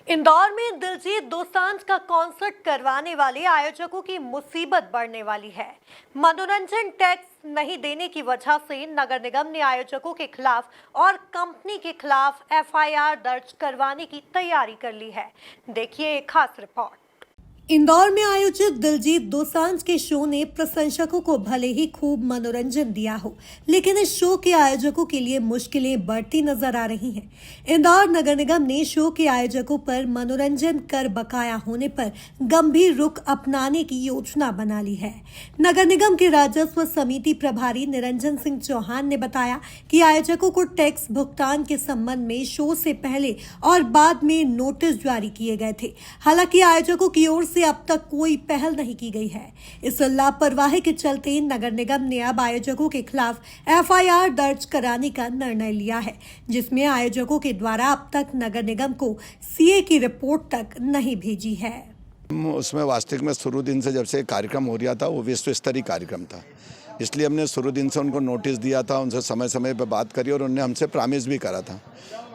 इंदौर में दिलजीत दोसांझ का कॉन्सर्ट करवाने वाले आयोजकों की मुसीबत बढ़ने वाली है। मनोरंजन टैक्स नहीं देने की वजह से नगर निगम ने आयोजकों के खिलाफ और कंपनी के खिलाफ एफआईआर दर्ज करवाने की तैयारी कर ली है। देखिए एक खास रिपोर्ट। इंदौर में आयोजित दिलजीत दोसांझ के शो ने प्रशंसकों को भले ही खूब मनोरंजन दिया हो, लेकिन इस शो के आयोजकों के लिए मुश्किलें बढ़ती नजर आ रही हैं। इंदौर नगर निगम ने शो के आयोजकों पर मनोरंजन कर बकाया होने पर गंभीर रुख अपनाने की योजना बना ली है। नगर निगम के राजस्व समिति प्रभारी निरंजन सिंह चौहान ने बताया कि आयोजकों को टैक्स भुगतान के संबंध में शो से पहले और बाद में नोटिस जारी किए गए थे। हालांकि आयोजकों की ओर से अब तक कोई पहल नहीं की गई है। इस लापरवाही के चलते नगर निगम ने अब आयोजकों के खिलाफ एफआईआर दर्ज कराने का निर्णय लिया है, जिसमें आयोजकों के द्वारा अब तक नगर निगम को सीए की रिपोर्ट तक नहीं भेजी है। उसमें वास्तविक में शुरू दिन से जब से कार्यक्रम हो रहा था वो विश्व स्तरीय कार्यक्रम था, इसलिए हमने शुरू दिन से उनको नोटिस दिया था, उनसे समय समय पर बात करी और उन्होंने हमसे प्रॉमिस भी करा था।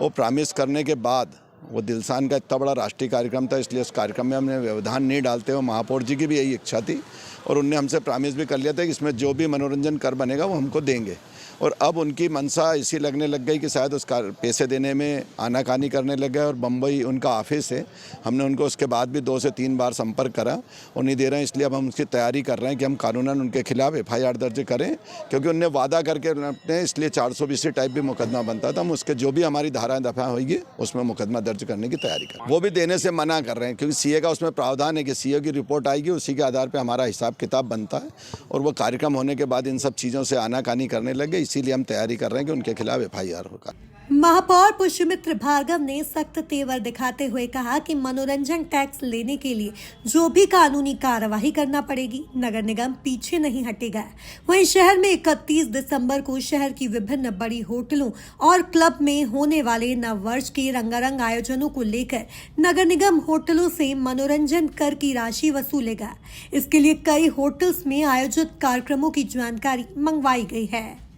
वो प्रॉमिस करने के बाद वो दिलसान का इतना बड़ा राष्ट्रीय कार्यक्रम था, इसलिए उस कार्यक्रम में हमने व्यवधान नहीं डालते हुए, महापौर जी की भी यही इच्छा थी और उनने हमसे प्रॉमिस भी कर लिया था कि इसमें जो भी मनोरंजन कर बनेगा वो हमको देंगे। और अब उनकी मनसा इसी लगने लग गई कि शायद उसका पैसे देने में आनाकानी करने लग गए और बम्बई उनका ऑफिस है। हमने उनको उसके बाद भी 2 से 3 बार संपर्क करा और नहीं दे रहे हैं, इसलिए अब हम उसकी तैयारी कर रहे हैं कि हम कानूनन उनके खिलाफ एफआईआर दर्ज करें, क्योंकि उनने वादा करके अपने, इसलिए 420 टाइप भी मुकदमा बनता था। हम उसके जो भी हमारी धाराएं दफा होगी उसमें मुकदमा दर्ज करने की तैयारी करें। वो भी देने से मना कर रहे हैं, क्योंकि सीए का उसमें प्रावधान है कि सीए की रिपोर्ट आएगी, उसी के आधार पर हमारा हिसाब किताब बनता है और वो कार्यक्रम होने के बाद इन सब चीज़ों से आनाकानी करने लगे, इसीलिए हम तैयारी कर रहे हैं कि उनके खिलाफ एफआईआर होगा। महापौर पुष्यमित्र भार्गव ने सख्त तेवर दिखाते हुए कहा कि मनोरंजन टैक्स लेने के लिए जो भी कानूनी कार्यवाही करना पड़ेगी, नगर निगम पीछे नहीं हटेगा। वहीं शहर में 31 दिसंबर को शहर की विभिन्न बड़ी होटलों और क्लब में होने वाले नव वर्ष के रंगारंग आयोजनों को लेकर नगर निगम होटलों से मनोरंजन कर की राशि वसूलेगा। इसके लिए कई होटल्स में आयोजित कार्यक्रमों की जानकारी मंगवाई गई है।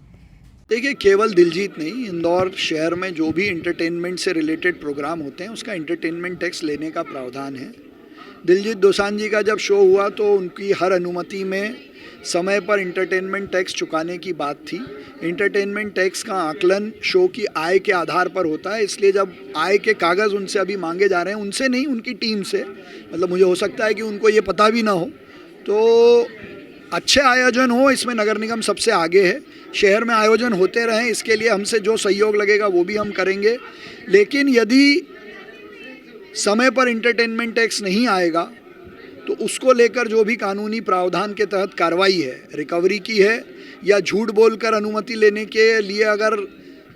देखिए, केवल दिलजीत नहीं, इंदौर शहर में जो भी इंटरटेनमेंट से रिलेटेड प्रोग्राम होते हैं उसका इंटरटेनमेंट टैक्स लेने का प्रावधान है। दिलजीत दोसांझ जी का जब शो हुआ तो उनकी हर अनुमति में समय पर इंटरटेनमेंट टैक्स चुकाने की बात थी। इंटरटेनमेंट टैक्स का आकलन शो की आय के आधार पर होता है, इसलिए जब आय के कागज़ उनसे अभी मांगे जा रहे हैं, उनसे नहीं, उनकी टीम से, मतलब मुझे हो सकता है कि उनको ये पता भी ना हो, तो अच्छे आयोजन हो, इसमें नगर निगम सबसे आगे है। शहर में आयोजन होते रहें, इसके लिए हमसे जो सहयोग लगेगा वो भी हम करेंगे। लेकिन यदि समय पर इंटरटेनमेंट टैक्स नहीं आएगा तो उसको लेकर जो भी कानूनी प्रावधान के तहत कार्रवाई है, रिकवरी की है या झूठ बोलकर अनुमति लेने के लिए अगर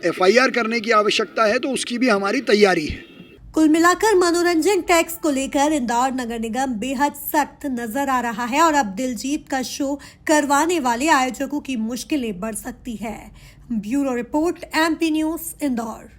एफआईआर करने की आवश्यकता है तो उसकी भी हमारी तैयारी है। कुल मिलाकर मनोरंजन टैक्स को लेकर इंदौर नगर निगम बेहद सख्त नजर आ रहा है और अब दिलजीत का शो करवाने वाले आयोजकों की मुश्किलें बढ़ सकती है। Bureau report, MP news, Indore.